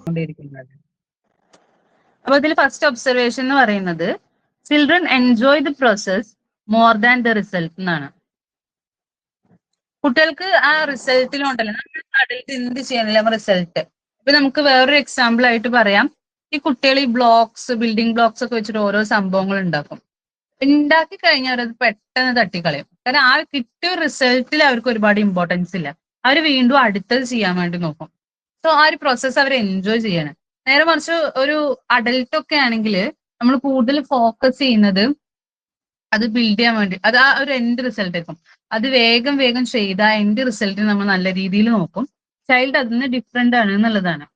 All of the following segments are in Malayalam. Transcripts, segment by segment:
കൊണ്ടിരിക്കുന്നത്. അപ്പൊ ഇതിൽ ഫസ്റ്റ് ഒബ്സർവേഷൻ എന്ന് പറയുന്നത് children enjoy the process more than the result എന്നാണ്. കുട്ടികൾക്ക് ആ റിസൾട്ടിലുണ്ടല്ലോ, നമ്മൾ അഡൽട്ട് എന്ത് ചെയ്യണില്ല റിസൾട്ട്. ഇപ്പൊ നമുക്ക് വേറൊരു എക്സാമ്പിൾ ആയിട്ട് പറയാം, ഈ കുട്ടികൾ ഈ ബ്ലോക്സ്, ബിൽഡിംഗ് ബ്ലോക്സ് ഒക്കെ വെച്ചിട്ട് ഓരോ സംഭവങ്ങൾ ഉണ്ടാക്കും. ഉണ്ടാക്കി കഴിഞ്ഞാൽ അവരത് പെട്ടെന്ന് തട്ടിക്കളയും. കാരണം ആ കിട്ടിയ റിസൾട്ടിൽ അവർക്ക് ഒരുപാട് ഇമ്പോർട്ടൻസ് ഇല്ല. അവർ വീണ്ടും അടുത്തത് ചെയ്യാൻ വേണ്ടി നോക്കും. സോ ആ ഒരു പ്രോസസ്സ് അവർ എൻജോയ് ചെയ്യണം. നേരെ മറിച്ച് ഒരു അഡൽട്ട് ഒക്കെ ആണെങ്കിൽ നമ്മൾ കൂടുതൽ ഫോക്കസ് ചെയ്യുന്നത് അത് ബിൽഡ് ചെയ്യാൻ വേണ്ടി, അത് ആ ഒരു എൻഡ് റിസൾട്ട് ആയിരിക്കും. അത് വേഗം വേഗം ചെയ്ത് ആ എൻഡ് റിസൾട്ട് നമ്മൾ നല്ല രീതിയിൽ നോക്കും. ചൈൽഡ് അതിന് ഡിഫറെന്റ് ആണ് എന്നുള്ളതാണ്.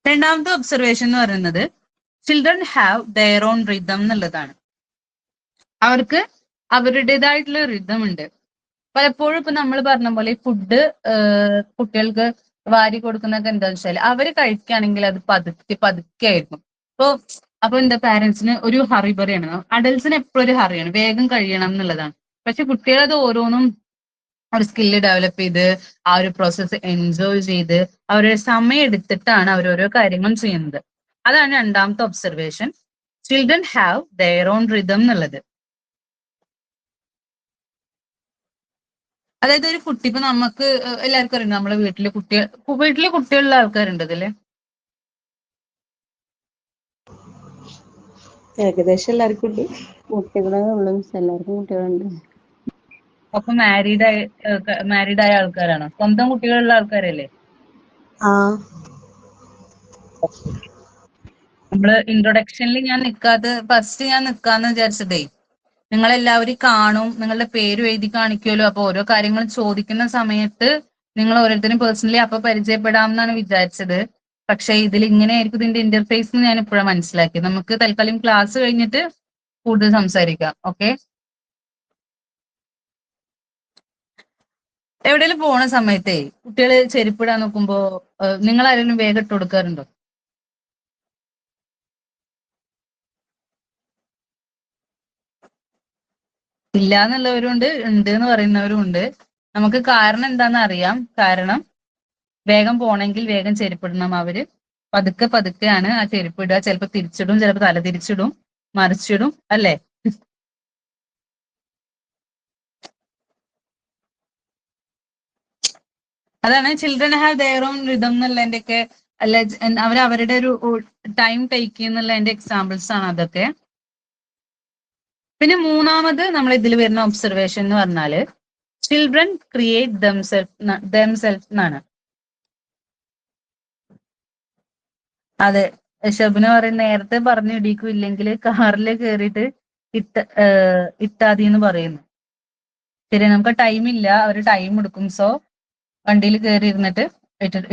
രണ്ടാമത്തെ ഒബ്സർവേഷൻ എന്ന് പറയുന്നത് children have their own rhythm എന്നുള്ളതാണ്. അവർക്ക് അവരുടേതായിട്ടുള്ള റിതം ഉണ്ട്. പലപ്പോഴും ഇപ്പൊ നമ്മൾ പറഞ്ഞ പോലെ ഫുഡ് കുട്ടികൾക്ക് വാരി കൊടുക്കുന്നതൊക്കെ എന്താണെന്ന് വെച്ചാൽ അവര് കഴിക്കുകയാണെങ്കിൽ അത് പതുക്കെ പതുക്കെ ആയിരിക്കും. അപ്പൊ എന്താ പാരന്റ്സിന് ഒരു ഹറിബറിയാണ്, അഡൽസിന് എപ്പോഴും ഒരു ഹറിയാണ്, വേഗം കഴിയണം എന്നുള്ളതാണ്. പക്ഷെ കുട്ടികൾ അത് ഓരോന്നും ഒരു സ്കില്ല് ഡെവലപ്പ് ചെയ്ത് ആ ഒരു പ്രോസസ്സ് എൻജോയ് ചെയ്ത് അവരുടെ സമയം എടുത്തിട്ടാണ് അവർ ഓരോ കാര്യങ്ങളും ചെയ്യുന്നത്. അതാണ് രണ്ടാമത്തെ observation, children have their own rhythm എന്നുള്ളത്. അതായത് ഒരു കുട്ടി, ഇപ്പൊ നമുക്ക് എല്ലാവർക്കും അറിയാം, നമ്മളെ വീട്ടില് കുട്ടികളുള്ള ആൾക്കാരുണ്ട് ഇതില്. ഏകദേശം എല്ലാവർക്കും ഉണ്ട്. എല്ലാവർക്കും കുട്ടികളുണ്ട്. ഒക്കെ മാരീഡ് ആയ ആൾക്കാരാണോ? സ്വന്തം കുട്ടികളുള്ള ആൾക്കാരല്ലേ? നമ്മള് ഇൻട്രൊഡക്ഷനിൽ ഫസ്റ്റ് ഞാൻ നിക്കാന്ന് വിചാരിച്ചതേ, നിങ്ങളെല്ലാവരും കാണും, നിങ്ങളുടെ പേര് എഴുതി കാണിക്കുമല്ലോ. അപ്പൊ ഓരോ കാര്യങ്ങളും ചോദിക്കുന്ന സമയത്ത് നിങ്ങൾ ഓരോരുത്തരും പേഴ്സണലി അപ്പൊ പരിചയപ്പെടാം എന്നാണ് വിചാരിച്ചത്. പക്ഷെ ഇതിൽ ഇങ്ങനെയായിരിക്കും ഇതിന്റെ ഇന്റർഫേസ് ഞാൻ ഇപ്പോഴാണ് മനസ്സിലാക്കി. നമുക്ക് തൽക്കാലം ക്ലാസ് കഴിഞ്ഞിട്ട് കൂടുതൽ സംസാരിക്കാം. ഓക്കെ, എവിടെയെങ്കിലും പോണ സമയത്തേ കുട്ടികൾ ചെരുപ്പിടാൻ നോക്കുമ്പോ നിങ്ങൾ ആരെങ്കിലും വേഗം ഇട്ട് കൊടുക്കാറുണ്ടോ? ഇല്ല എന്നുള്ളവരുണ്ട്, ഉണ്ട് എന്ന് പറയുന്നവരും ഉണ്ട്. നമുക്ക് കാരണം എന്താണെന്ന് അറിയാം. കാരണം വേഗം പോണെങ്കിൽ വേഗം ചെരുപ്പിടണം. അവര് പതുക്കെ പതുക്കെയാണ് ആ ചെരുപ്പിടുക. ചിലപ്പോൾ തിരിച്ചിടും, ചിലപ്പോൾ തല തിരിച്ചിടും, മറിച്ചിടും, അല്ലേ? അതാണ് children have their own rhythm എന്നുള്ളതിന്റെ ഒക്കെ, അല്ല അവരുടെ ഒരു ടൈം ടേക്ക് ചെയ്യുന്നുള്ളതിന്റെ എക്സാമ്പിൾസ് ആണ് അതൊക്കെ. പിന്നെ മൂന്നാമത് നമ്മൾ ഇതിൽ വരുന്ന ഒബ്സർവേഷൻ എന്ന് പറഞ്ഞാല് ചിൽഡ്രൻ ക്രിയേറ്റ് ദംസെൽഫ് എന്നാണ്. അതെ, ഷബ്ന പറയുന്ന നേരത്തെ പറഞ്ഞു ഇടിക്കും, ഇല്ലെങ്കിൽ കാറിൽ കയറിയിട്ട് ഇട്ടാതി എന്ന് പറയുന്നു. ശരി, നമുക്ക് ടൈം ഇല്ല, അവര് ടൈം എടുക്കും. സോ വണ്ടിയിൽ കയറി ഇരുന്നിട്ട്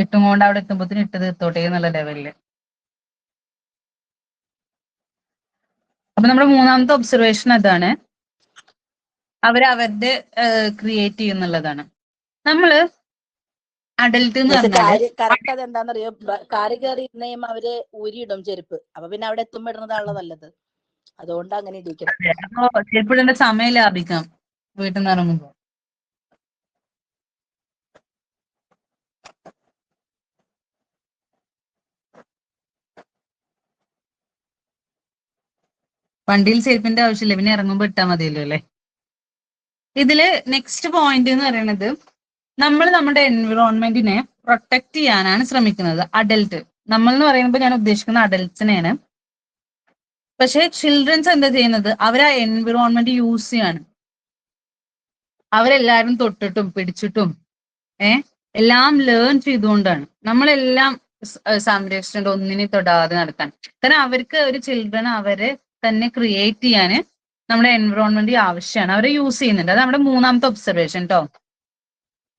ഇട്ടും കൊണ്ട് അവിടെ എത്തുമ്പോഴത്തേന് ഇട്ട് തീർത്തോട്ടെ എന്നുള്ള ലെവലില്. അപ്പൊ നമ്മുടെ മൂന്നാമത്തെ ഒബ്സർവേഷൻ അതാണ്, അവരുടെ ക്രിയേറ്റ് ചെയ്യുന്നുള്ളതാണ്. നമ്മള് അഡൽട്ട് എന്ന് പറഞ്ഞാല് കറക്റ്റ് അത് എന്താണെന്നറിയോ, കാറി കയറി ഇരുന്നേയും അവര് ഊരിയിടും ചെരുപ്പ്. അപ്പൊ പിന്നെ അവിടെ എത്തുമ്പോ ഇടുന്നതാണല്ലോ നല്ലത്. അതുകൊണ്ട് അങ്ങനെ ഇരിക്കണം. അപ്പൊ ചെരുപ്പിടേണ്ട സമയം ലാഭിക്കാം വീട്ടിൽ നിന്ന് ഇറങ്ങുമ്പോ. വണ്ടിയിൽ ചെരുപ്പിന്റെ ആവശ്യമില്ല, പിന്നെ ഇറങ്ങുമ്പോ ഇട്ടാൽ മതിയല്ലോ അല്ലെ. ഇതില് നെക്സ്റ്റ് പോയിന്റ് എന്ന് പറയുന്നത് നമ്മൾ നമ്മുടെ എൻവിറോൺമെന്റിനെ പ്രൊട്ടക്ട് ചെയ്യാനാണ് ശ്രമിക്കുന്നത്. അഡൽട്ട്, നമ്മൾ എന്ന് പറയുമ്പോൾ ഞാൻ ഉദ്ദേശിക്കുന്ന അഡൽട്സിനെയാണ്. പക്ഷെ ചിൽഡ്രൻസ് എന്താ ചെയ്യുന്നത്, അവർ ആ എൻവിറോൺമെന്റ് യൂസ് ചെയ്യാണ്. അവരെല്ലാരും തൊട്ടിട്ടും പിടിച്ചിട്ടും എല്ലാം ലേൺ ചെയ്തുകൊണ്ടാണ്. നമ്മളെല്ലാം സംരക്ഷിച്ചിട്ടുണ്ട് ഒന്നിനെ തൊടാതെ നടത്താൻ. കാരണം അവർക്ക് ഒരു ചിൽഡ്രൻ അവരെ തന്നെ ക്രിയേറ്റ് ചെയ്യാന് നമ്മുടെ എൻവിറോൺമെന്റ് ആവശ്യമാണ്. അവരെ യൂസ് ചെയ്യുന്നുണ്ട്. അത് നമ്മുടെ മൂന്നാമത്തെ ഒബ്സർവേഷൻ കേട്ടോ.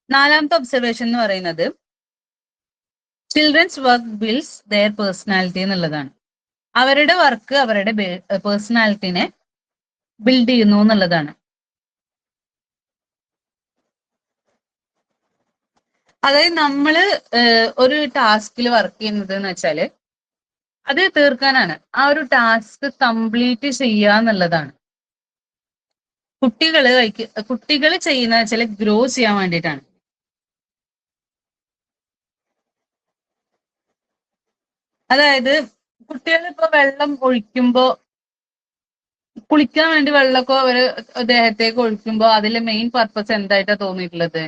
നാലാമത്തെ ഒബ്സർവേഷൻ എന്ന് പറയുന്നത് children's work builds their personality എന്നുള്ളതാണ്. അവരുടെ വർക്ക് അവരുടെ പേഴ്സണാലിറ്റിനെ ബിൽഡ് ചെയ്യുന്നു എന്നുള്ളതാണ്. അതായത് നമ്മള് ഒരു ടാസ്കിൽ വർക്ക് ചെയ്യുന്നത് എന്ന് വെച്ചാല് അത് തീർക്കാനാണ്. ആ ഒരു ടാസ്ക് കംപ്ലീറ്റ് ചെയ്യുക എന്നുള്ളതാണ്. കുട്ടികൾ ചെയ്യുന്ന ചില ഗ്രോ ചെയ്യാൻ വേണ്ടിയിട്ടാണ്. അതായത് കുട്ടികൾ ഇപ്പൊ വെള്ളം ഒഴിക്കുമ്പോ, കുളിക്കാൻ വേണ്ടി വെള്ളമൊക്കെ അവര് ദേഹത്തേക്ക് ഒഴിക്കുമ്പോ അതിലെ മെയിൻ പർപ്പസ് എന്തായിട്ടാ തോന്നിയിട്ടുള്ളത്?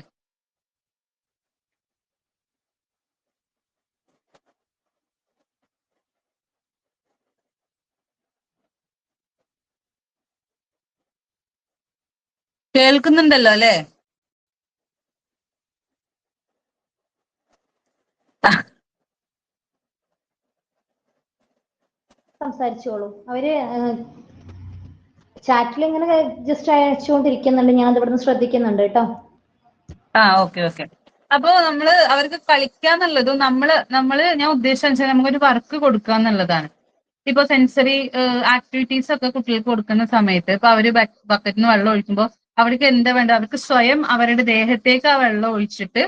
കേൾക്കുന്നുണ്ടല്ലോ അല്ലെ? സംസാരിച്ചോളൂ. അവര് ചാറ്റിൽ ഇങ്ങനെ ജസ്റ്റ് അയച്ചുകൊണ്ടിരിക്കുന്നുണ്ട്, ഞാൻ ഇവിടുന്ന് ശ്രദ്ധിക്കുന്നുണ്ട് കേട്ടോ. ഓക്കെ. അപ്പൊ അവർക്ക് കളിക്കാന്നുള്ളതും ഞാൻ ഉദ്ദേശിച്ച നമുക്കൊരു വർക്ക് കൊടുക്കുക എന്നുള്ളതാണ്. ഇപ്പൊ സെൻസറി ആക്ടിവിറ്റീസ് ഒക്കെ കുട്ടികൾക്ക് കൊടുക്കുന്ന സമയത്ത് ഇപ്പൊ അവര് ബക്കറ്റിന് വെള്ളം ഒഴിക്കുമ്പോൾ അവർക്ക് എന്താ വേണ്ടത്? അവർക്ക് സ്വയം അവരുടെ ദേഹത്തേക്ക് ആ വെള്ളം ഒഴിച്ചിട്ട്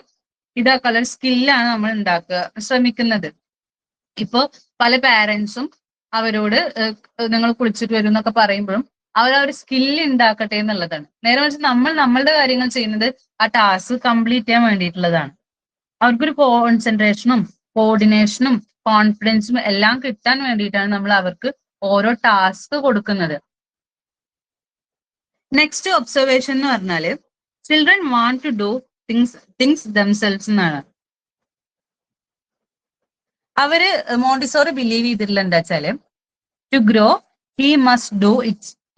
ഇതാക്കാനുള്ള സ്കില്ലാണ് നമ്മൾ ഉണ്ടാക്കുക ശ്രമിക്കുന്നത്. ഇപ്പൊ പല പാരന്റ്സും അവരോട് നിങ്ങൾ കുളിച്ചിട്ട് വരും എന്നൊക്കെ പറയുമ്പോഴും അവർ ആ ഒരു സ്കില്ല് ഉണ്ടാക്കട്ടെ എന്നുള്ളതാണ്. നേരെ മറിച്ച് നമ്മളുടെ കാര്യങ്ങൾ ചെയ്യുന്നത് ആ ടാസ്ക് കംപ്ലീറ്റ് ചെയ്യാൻ വേണ്ടിയിട്ടുള്ളതാണ്. അവർക്കൊരു കോൺസെൻട്രേഷനും കോർഡിനേഷനും കോൺഫിഡൻസും എല്ലാം കിട്ടാൻ വേണ്ടിയിട്ടാണ് നമ്മൾ അവർക്ക് ഓരോ ടാസ്ക് കൊടുക്കുന്നത്. നെക്സ്റ്റ് ഒബ്സർവേഷൻ എന്ന് പറഞ്ഞാല് children want to do things themselves എന്നാണ്. അവര് മോണ്ടിസോറി ബിലീവ് ചെയ്തിട്ടുള്ള എന്താ വെച്ചാല് to grow he must do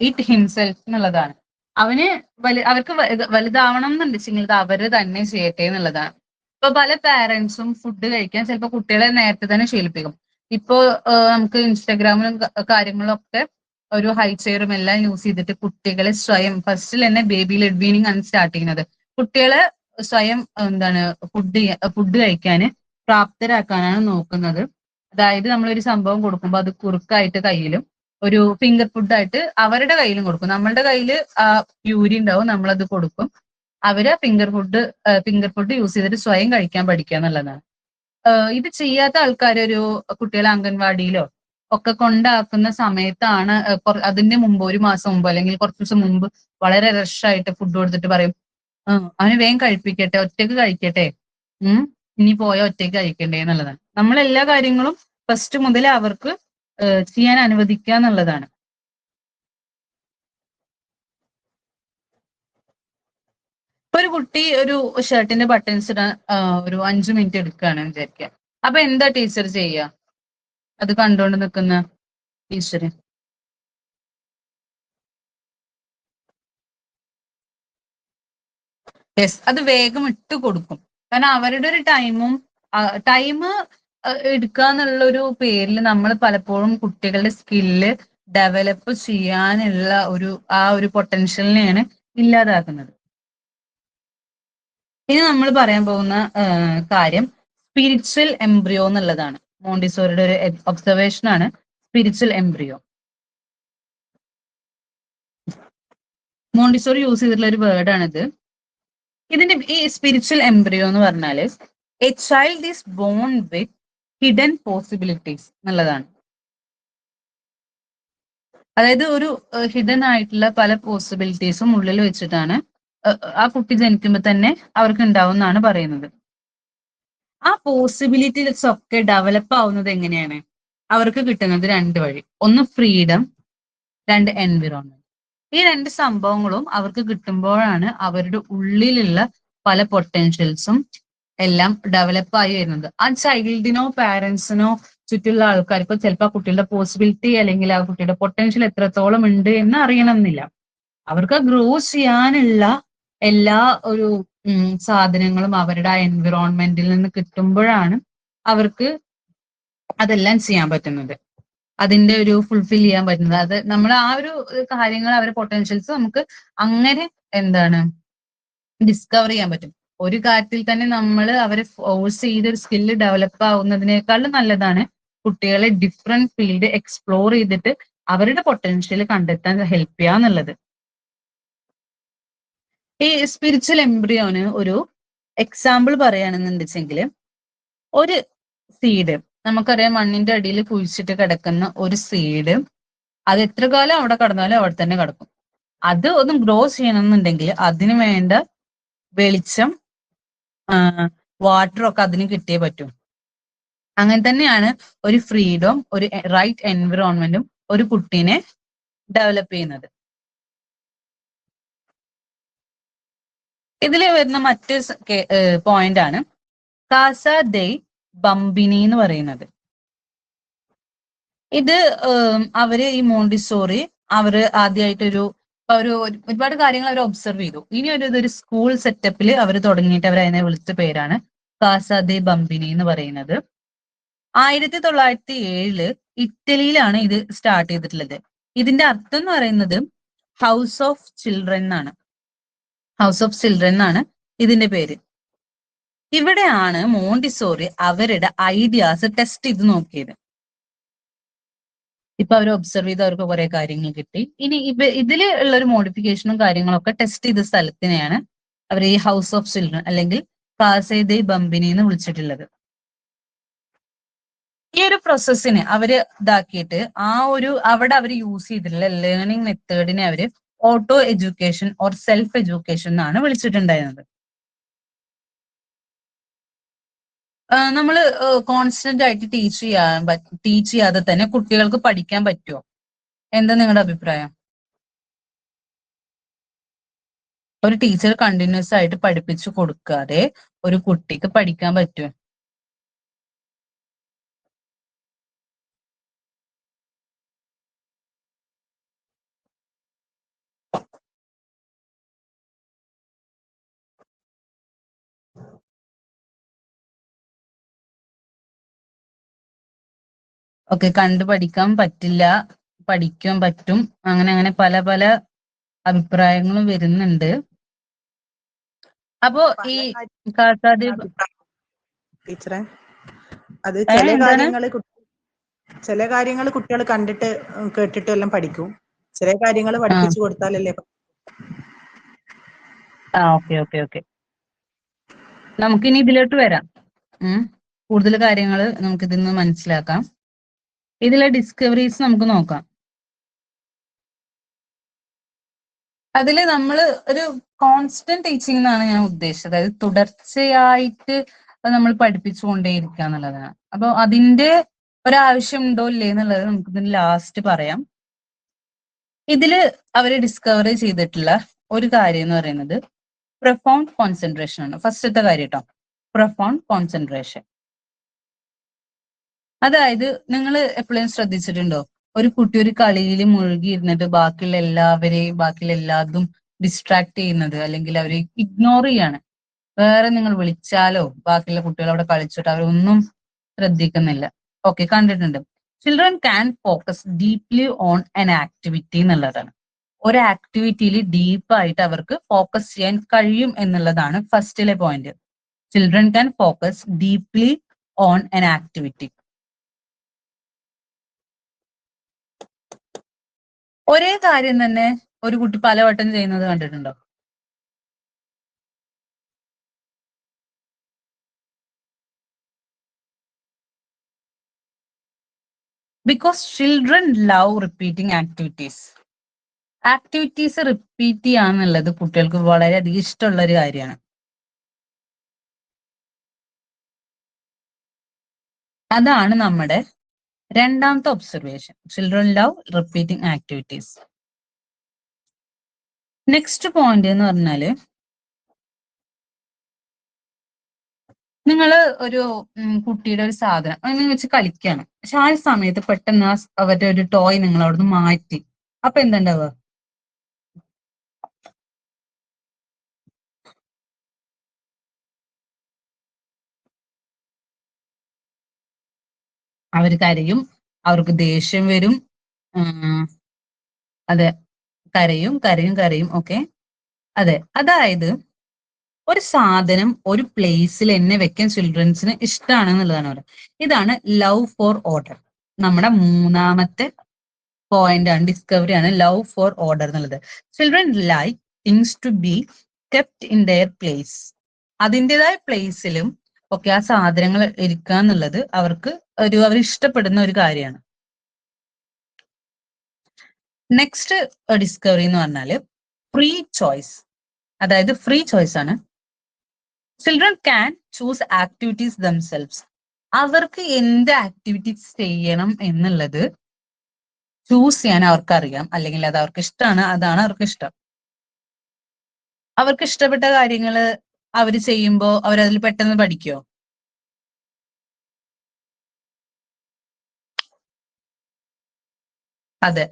it himself എന്നുള്ളതാണ്. അവർക്ക് വലുതാവണം എന്നുണ്ടെങ്കിൽ ഇത് അവര് തന്നെ ചെയ്യട്ടെ എന്നുള്ളതാണ്. ഇപ്പൊ പല പാരന്റ്സും ഫുഡ് കഴിക്കാൻ ചിലപ്പോൾ കുട്ടികളെ നേരത്തെ തന്നെ ശീലിപ്പിക്കും. ഇപ്പോ നമുക്ക് ഇൻസ്റ്റാഗ്രാമിലും കാര്യങ്ങളും ഒക്കെ ഒരു ഹൈ ചെയറും എല്ലാം യൂസ് ചെയ്തിട്ട് കുട്ടികളെ സ്വയം ഫസ്റ്റിൽ തന്നെ ബേബി ലെഡ് വീനിങ് ആണ് സ്റ്റാർട്ട് ചെയ്യുന്നത്. കുട്ടികളെ സ്വയം ഫുഡ് കഴിക്കാൻ പ്രാപ്തരാക്കാനാണ് നോക്കുന്നത്. അതായത് നമ്മളൊരു സംഭവം കൊടുക്കുമ്പോൾ അത് കുറുക്കായിട്ട് കയ്യിലും ഒരു ഫിംഗർ ഫുഡായിട്ട് അവരുടെ കയ്യിലും കൊടുക്കും. നമ്മളുടെ കയ്യിൽ ആ പ്യൂരി ഉണ്ടാവും, നമ്മളത് കൊടുക്കും. അവര് ഫിംഗർ ഫുഡ് യൂസ് ചെയ്തിട്ട് സ്വയം കഴിക്കാൻ പഠിക്കുക എന്നുള്ളതാണ്. ഇത് ചെയ്യാത്ത ആൾക്കാർ ഒരു കുട്ടികളെ അംഗൻവാടിയിലോ ഒക്കെ കൊണ്ടാക്കുന്ന സമയത്താണ് അതിന്റെ മുമ്പ്, ഒരു മാസം മുമ്പ് അല്ലെങ്കിൽ കുറച്ച് ദിവസം മുമ്പ് വളരെ റഷായിട്ട് ഫുഡ് കൊടുത്തിട്ട് പറയും അവന് വേഗം കഴിപ്പിക്കട്ടെ, ഒറ്റയ്ക്ക് കഴിക്കട്ടെ, ഇനി പോയ ഒറ്റയ്ക്ക് കഴിക്കണ്ടേ എന്നുള്ളതാണ്. നമ്മൾ എല്ലാ കാര്യങ്ങളും ഫസ്റ്റ് മുതലേ അവർക്ക് ചെയ്യാൻ അനുവദിക്കുക എന്നുള്ളതാണ്. ഇപ്പൊ ഒരു കുട്ടി ഒരു ഷർട്ടിന്റെ ബട്ടൺസ് ഇടാൻ ഒരു 5 മിനിറ്റ് എടുക്കുകയാണെന്ന് വിചാരിക്കുക. അപ്പൊ എന്താ ടീച്ചർ ചെയ്യുക? അത് കണ്ടുകൊണ്ട് നിൽക്കുന്ന ടീച്ചർ അത് വേഗം ഇട്ട് കൊടുക്കും. കാരണം അവരുടെ ഒരു ടൈം എടുക്കുക എന്നുള്ള ഒരു പേരിൽ നമ്മൾ പലപ്പോഴും കുട്ടികളുടെ സ്കില്ല് ഡെവലപ്പ് ചെയ്യാനുള്ള ആ ഒരു പൊട്ടൻഷ്യലിനെയാണ് ഇല്ലാതാക്കുന്നത്. ഇനി നമ്മൾ പറയാൻ പോകുന്ന കാര്യം സ്പിരിച്വൽ എംബ്രിയോ എന്നുള്ളതാണ്. മോണ്ടിസോറിയുടെ ഒരു ഒബ്സർവേഷൻ ആണ് സ്പിരിച്വൽ എംബ്രിയോ. മോണ്ടിസോറി യൂസ് ചെയ്തിട്ടുള്ള ഒരു വേർഡാണിത്. ഇതിന്റെ ഈ സ്പിരിച്വൽ എംബ്രിയോ എന്ന് പറഞ്ഞാല് A child is bone with hidden possibilities എന്നുള്ളതാണ്. അതായത് ഒരു ഹിഡൻ ആയിട്ടുള്ള പല പോസിബിലിറ്റീസും ഉള്ളിൽ വെച്ചിട്ടാണ് ആ കുട്ടി ജനിക്കുമ്പോൾ തന്നെ അവർക്ക് ഉണ്ടാവും എന്നാണ് പറയുന്നത്. ആ പോസിബിലിറ്റീസ് ഒക്കെ ഡെവലപ്പ് ആവുന്നത് എങ്ങനെയാണ്? അവർക്ക് കിട്ടുന്നത് 2 വഴി. ഒന്ന് ഫ്രീഡം, 2 എൻവിറോൺമെന്റ്. ഈ 2 സംഭവങ്ങളും അവർക്ക് കിട്ടുമ്പോഴാണ് അവരുടെ ഉള്ളിലുള്ള പല പൊട്ടൻഷ്യൽസും എല്ലാം ഡെവലപ്പ് ആയി വരുന്നത്. ആ ചൈൽഡിനോ പാരന്റ്സിനോ ചുറ്റുള്ള ആൾക്കാർക്ക് ചിലപ്പോൾ ആ കുട്ടിയുടെ പോസിബിലിറ്റി അല്ലെങ്കിൽ ആ കുട്ടിയുടെ പൊട്ടൻഷ്യൽ എത്രത്തോളം ഉണ്ട് എന്ന് അറിയണമെന്നില്ല. അവർക്ക് ഗ്രോ ചെയ്യാനുള്ള എല്ലാ ഒരു സാധനങ്ങളും അവരുടെ ആ എൻവിറോൺമെന്റിൽ നിന്ന് കിട്ടുമ്പോഴാണ് അവർക്ക് അതെല്ലാം ചെയ്യാൻ പറ്റുന്നത്, അതിന്റെ ഒരു ഫുൾഫിൽ ചെയ്യാൻ പറ്റുന്നത്. അത് നമ്മൾ ആ ഒരു കാര്യങ്ങൾ അവരുടെ പൊട്ടൻഷ്യൽസ് നമുക്ക് അങ്ങനെ ഡിസ്കവർ ചെയ്യാൻ പറ്റും. ഒരു കാര്യത്തിൽ തന്നെ നമ്മൾ അവരെ ഫോഴ്സ് ചെയ്തൊരു സ്കില്ല് ഡെവലപ്പ് ആവുന്നതിനേക്കാളും നല്ലതാണ് കുട്ടികളെ ഡിഫറെന്റ് ഫീൽഡ് എക്സ്പ്ലോർ ചെയ്തിട്ട് അവരുടെ പൊട്ടൻഷ്യൽ കണ്ടെത്താൻ ഹെൽപ്പ് ചെയ്യുക എന്നുള്ളത്. ഈ സ്പിരിച്വൽ എംബ്രിയോന് ഒരു എക്സാമ്പിൾ പറയുകയാണെന്നുണ്ടെങ്കിൽ, ഒരു സീഡ് നമുക്കറിയാം, മണ്ണിന്റെ അടിയിൽ കുഴിച്ചിട്ട് കിടക്കുന്ന ഒരു സീഡ് അത് എത്ര കാലം അവിടെ കിടന്നാലും അവിടെ തന്നെ കിടക്കും. അത് ഒന്ന് ഗ്രോ ചെയ്യണമെന്നുണ്ടെങ്കിൽ അതിന് വേണ്ട വെളിച്ചം, വാട്ടർ ഒക്കെ അതിന് കിട്ടിയേ പറ്റും. അങ്ങനെ തന്നെയാണ് ഒരു ഫ്രീഡം, ഒരു റൈറ്റ് എൻവിറോൺമെന്റും ഒരു കുട്ടീനെ ഡെവലപ്പ് ചെയ്യുന്നത്. ഇതിൽ വരുന്ന മറ്റൊരു പോയിന്റ് ആണ് കാസ ദൈ ബംബിനി എന്ന് പറയുന്നത്. ഇത് അവര് ഈ മോണ്ടിസോറി അവര് ആദ്യമായിട്ടൊരു ഒരുപാട് കാര്യങ്ങൾ അവർ ഒബ്സർവ് ചെയ്തു. ഇനി ഇതൊരു സ്കൂൾ സെറ്റപ്പിൽ അവർ തുടങ്ങിയിട്ട് അവർ അതിനെ വിളിച്ച പേരാണ് കാസ ദൈ ബംബിനി എന്ന് പറയുന്നത്. 1907 ഇറ്റലിയിലാണ് ഇത് സ്റ്റാർട്ട് ചെയ്തിട്ടുള്ളത്. ഇതിന്റെ അർത്ഥം എന്ന് പറയുന്നത് ഹൗസ് ഓഫ് ചിൽഡ്രൻ എന്നാണ്. ഹൗസ് ഓഫ് ചിൽഡ്രൻ എന്നാണ് ഇതിന്റെ പേര്. ഇവിടെയാണ് മോണ്ടിസോറി അവരുടെ ഐഡിയാസ് ടെസ്റ്റ് ചെയ്ത് നോക്കിയത്. ഇപ്പൊ അവർ ഒബ്സർവ് ചെയ്ത് അവർക്ക് കുറെ കാര്യങ്ങൾ കിട്ടി. ഇനി ഇതിൽ ഉള്ള ഒരു മോഡിഫിക്കേഷനും കാര്യങ്ങളൊക്കെ ടെസ്റ്റ് ചെയ്ത സ്ഥലത്തിനെയാണ് അവർ ഈ ഹൗസ് ഓഫ് ചിൽഡ്രൻ അല്ലെങ്കിൽ കാസ ദൈ ബംബിനി എന്ന് വിളിച്ചിട്ടുള്ളത്. ഈ ഒരു പ്രോസസ്സിന് അവര് ഇതാക്കിയിട്ട് അവിടെ അവർ യൂസ് ചെയ്തിട്ടുള്ള ലേണിംഗ് മെത്തേഡിനെ അവര് auto education or self education എന്നാണ് വിളിച്ചിട്ടുണ്ടായിരുന്നത്. നമ്മൾ കോൺസ്റ്റന്റ് ആയിട്ട് ടീച്ച് ചെയ്യാതെ തന്നെ കുട്ടികൾക്ക് പഠിക്കാൻ പറ്റുമോ? എന്താ നിങ്ങളുടെ അഭിപ്രായം? ഒരു ടീച്ചർ കണ്ടിന്യൂസ് ആയിട്ട് പഠിപ്പിച്ചു കൊടുക്കാതെ ഒരു കുട്ടിക്ക് പഠിക്കാൻ പറ്റുമോ? ഒക്കെ കണ്ടു പഠിക്കാൻ പറ്റില്ല, പഠിക്കാൻ പറ്റും, അങ്ങനെ പല പല അഭിപ്രായങ്ങളും വരുന്നുണ്ട്. അപ്പോ ഈ ടീച്ചറെ അത് ചില കാര്യങ്ങൾ കുട്ടികൾ കണ്ടിട്ട് കേട്ടിട്ട് എല്ലാം പഠിക്കും. ചില കാര്യങ്ങൾ പഠിപ്പിച്ചു കൊടുത്താലല്ലേ. ഓക്കെ നമുക്കിനി ഇതിലോട്ട് വരാം. കൂടുതൽ കാര്യങ്ങൾ നമുക്ക് ഇതിൽ നിന്ന് മനസ്സിലാക്കാം. ഇതിലെ ഡിസ്കവറീസ് നമുക്ക് നോക്കാം. അതിൽ നമ്മൾ ഒരു കോൺസ്റ്റന്റ് ടീച്ചിങ് എന്നാണ് ഞാൻ ഉദ്ദേശിച്ചത്. അതായത് തുടർച്ചയായിട്ട് നമ്മൾ പഠിപ്പിച്ചുകൊണ്ടേയിരിക്കുക എന്നുള്ളതാണ്. അപ്പൊ അതിന്റെ ഒരാവശ്യം ഉണ്ടോ ഇല്ലേ എന്നുള്ളത് നമുക്ക് ഇതിന് ലാസ്റ്റ് പറയാം. ഇതില് അവര് ഡിസ്കവർ ചെയ്തിട്ടുള്ള ഒരു കാര്യം എന്ന് പറയുന്നത് പ്രൊഫൗണ്ട് കോൺസെൻട്രേഷൻ ആണ്. ഫസ്റ്റത്തെ കാര്യം കേട്ടോ, പ്രൊഫൗണ്ട് കോൺസെൻട്രേഷൻ. അതായത് നിങ്ങൾ എപ്പോഴും ശ്രദ്ധിച്ചിട്ടുണ്ടോ, ഒരു കുട്ടി ഒരു കളിയിൽ മുഴുകിയിരുന്നിട്ട് ബാക്കിയുള്ള എല്ലാതും ഡിസ്ട്രാക്ട് ചെയ്യുന്നത്, അല്ലെങ്കിൽ അവര് ഇഗ്നോർ ചെയ്യാണ്. വേറെ നിങ്ങൾ വിളിച്ചാലോ ബാക്കിയുള്ള കുട്ടികൾ അവിടെ കളിച്ചിട്ട് അവരൊന്നും ശ്രദ്ധിക്കുന്നില്ല. ഓക്കെ, കണ്ടിട്ടുണ്ട്. Children can focus deeply on an activity എന്നുള്ളതാണ്. ഒരു ആക്ടിവിറ്റിയിൽ ഡീപ്പായിട്ട് അവർക്ക് ഫോക്കസ് ചെയ്യാൻ കഴിയും എന്നുള്ളതാണ് ഫസ്റ്റിലെ point. Children can focus deeply on an activity. ഒരേ കാര്യം തന്നെ ഒരു കുട്ടി പലവട്ടം ചെയ്യുന്നത് കണ്ടിട്ടുണ്ടോ? Because children love repeating activities. Activities repeat ചെയ്യാന്നുള്ളത് കുട്ടികൾക്ക് വളരെയധികം ഇഷ്ടമുള്ള ഒരു കാര്യമാണ്. അതാണ് നമ്മുടെ രണ്ടാമത്തെ observation. Children love repeating activities. Next point എന്ന് പറഞ്ഞാല്, നിങ്ങൾ ഒരു കുട്ടിയുടെ ഒരു സാധനം അങ്ങനെ വെച്ച് കളിക്കുകയാണ്. പക്ഷെ ആ സമയത്ത് പെട്ടെന്ന് അവരുടെ ഒരു ടോയ് നിങ്ങൾ അവിടുന്ന് മാറ്റി. അപ്പൊ എന്താണ്ടാവുക? അവർ കരയും, അവർക്ക് ദേഷ്യം വരും. അതെ, കരയും. ഓക്കെ, അതെ. അതായത് ഒരു സാധനം ഒരു പ്ലേസിൽ എന്നെ വെക്കാൻ ചിൽഡ്രൻസിന് ഇഷ്ടമാണെന്നുള്ളതാണ് പറയുന്നത്. ഇതാണ് ലവ് ഫോർ ഓർഡർ. നമ്മുടെ മൂന്നാമത്തെ പോയിന്റ് ആണ്, ഡിസ്കവറി ആണ് ലവ് ഫോർ ഓർഡർ എന്നുള്ളത്. Children like things to be kept in their place. അതിൻ്റെതായ പ്ലേസിലും ഒക്കെ ആ സാധനങ്ങൾ ഇരിക്കുക എന്നുള്ളത് അവർക്ക് അവർ ഇഷ്ടപ്പെടുന്ന ഒരു കാര്യമാണ്. നെക്സ്റ്റ് ഡിസ്കവറി എന്ന് പറഞ്ഞാല് ഫ്രീ ചോയ്സ്, അതായത് ഫ്രീ ചോയ്സ് ആണ്. Children can choose activities themselves. അവർക്ക് എന്ത് ആക്ടിവിറ്റീസ് ചെയ്യണം എന്നുള്ളത് ചൂസ് ചെയ്യാൻ അവർക്കറിയാം, അല്ലെങ്കിൽ അത് അവർക്ക് ഇഷ്ടമാണ്, അതാണ് അവർക്ക് ഇഷ്ടം. അവർക്ക് ഇഷ്ടപ്പെട്ട കാര്യങ്ങൾ അവർ ചെയ്യുമ്പോൾ അവരതിൽ പെട്ടെന്ന് പഠിക്കുമോ? അതെ,